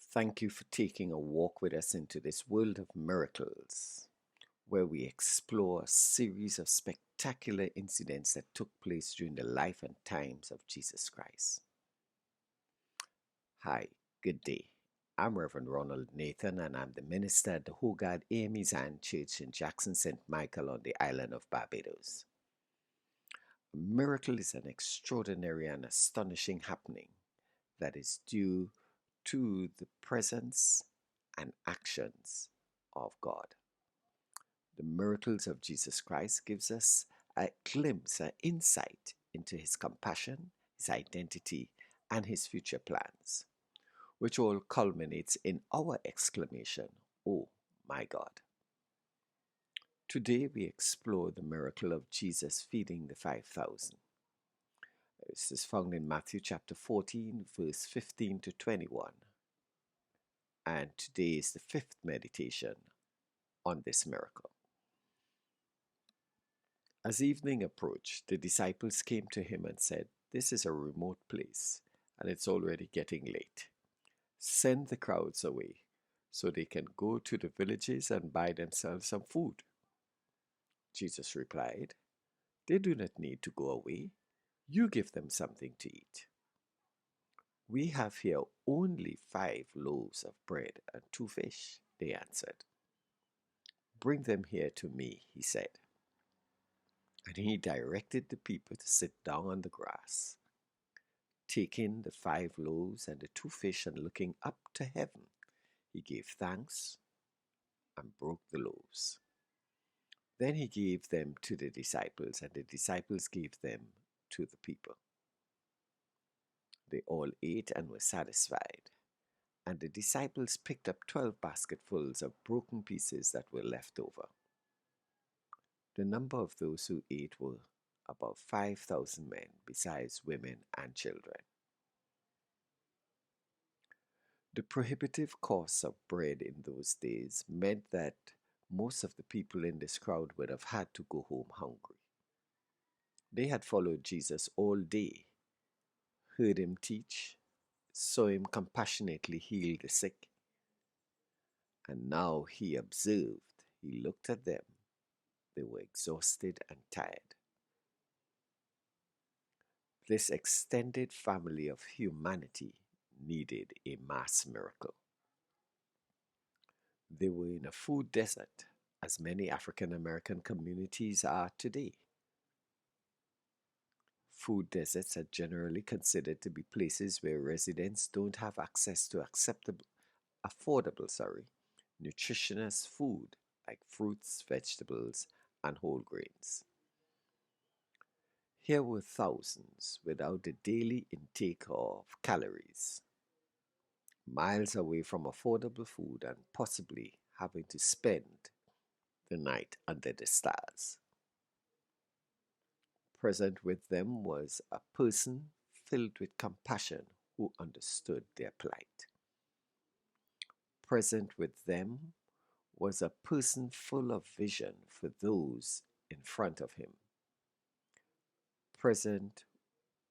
Thank you for taking a walk with us into this world of miracles, where we explore a series of spectacular incidents that took place during the life and times of Jesus Christ. Hi, good day. I'm Reverend Ronald Nathan, and I'm the minister at the Hogard AME Zion Church in Jackson, St. Michael on the island of Barbados. A miracle is an extraordinary and astonishing happening that is due to the presence and actions of God. The miracles of Jesus Christ gives us a glimpse, an insight into his compassion, his identity, and his future plans, which all culminates in our exclamation, "Oh my God." Today we explore the miracle of Jesus feeding the 5,000. This is found in Matthew chapter 14, verse 15 to 21. And today is the fifth meditation on this miracle. As evening approached, the disciples came to him and said, "This is a remote place, and it's already getting late. Send the crowds away so they can go to the villages and buy themselves some food." Jesus replied, "They do not need to go away. You give them something to eat." "We have here only 5 loaves of bread and 2 fish," they answered. "Bring them here to me," he said. And he directed the people to sit down on the grass. Taking the 5 loaves and the 2 fish and looking up to heaven, he gave thanks and broke the loaves. Then he gave them to the disciples, and the disciples gave them to the people. They all ate and were satisfied, and the disciples picked up 12 basketfuls of broken pieces that were left over. The number of those who ate were about 5,000 men, besides women and children. The prohibitive cost of bread in those days meant that most of the people in this crowd would have had to go home hungry. They had followed Jesus all day, heard him teach, saw him compassionately heal the sick, and now he observed, he looked at them. They were exhausted and tired. This extended family of humanity needed a mass miracle. They were in a food desert, as many African American communities are today. Food deserts are generally considered to be places where residents don't have access to affordable, nutritious food like fruits, vegetables, and whole grains. Here were thousands without the daily intake of calories, miles away from affordable food and possibly having to spend the night under the stars. Present with them was a person filled with compassion who understood their plight. Present with them was a person full of vision for those in front of him. Present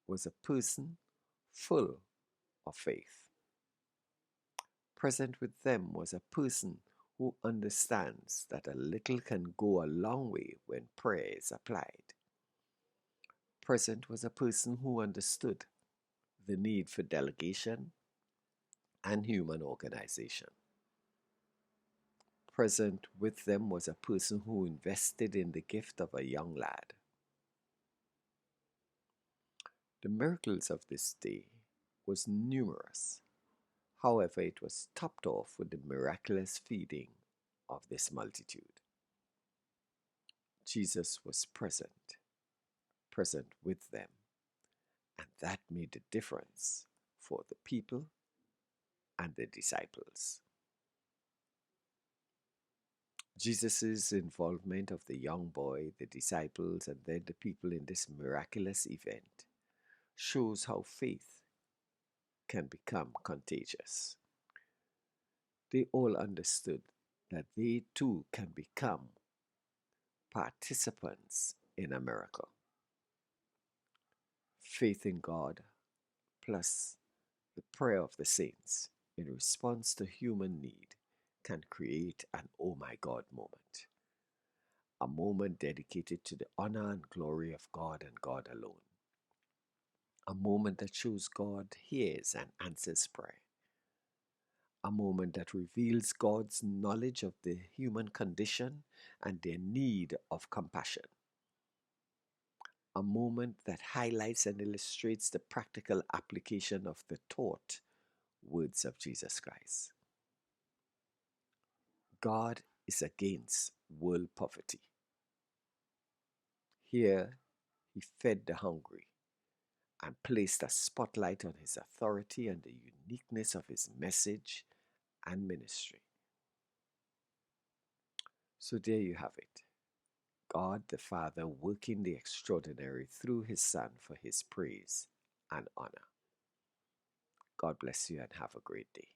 was a person full of faith. Present with them was a person who understands that a little can go a long way when prayer is applied. Present was a person who understood the need for delegation and human organization. Present with them was a person who invested in the gift of a young lad. The miracles of this day was numerous. However, it was topped off with the miraculous feeding of this multitude. Jesus was present with them, and that made the difference for the people and the disciples. Jesus' involvement of the young boy, the disciples, and then the people in this miraculous event shows how faith can become contagious. They all understood that they too can become participants in a miracle. Faith in God plus the prayer of the saints in response to human need can create an oh my God moment, a moment dedicated to the honor and glory of God and God alone, a moment that shows God hears and answers prayer, a moment that reveals God's knowledge of the human condition and their need of compassion, a moment that highlights and illustrates the practical application of the taught words of Jesus Christ. God is against world poverty. Here, he fed the hungry and placed a spotlight on his authority and the uniqueness of his message and ministry. So there you have it. God the Father working the extraordinary through his Son for his praise and honor. God bless you and have a great day.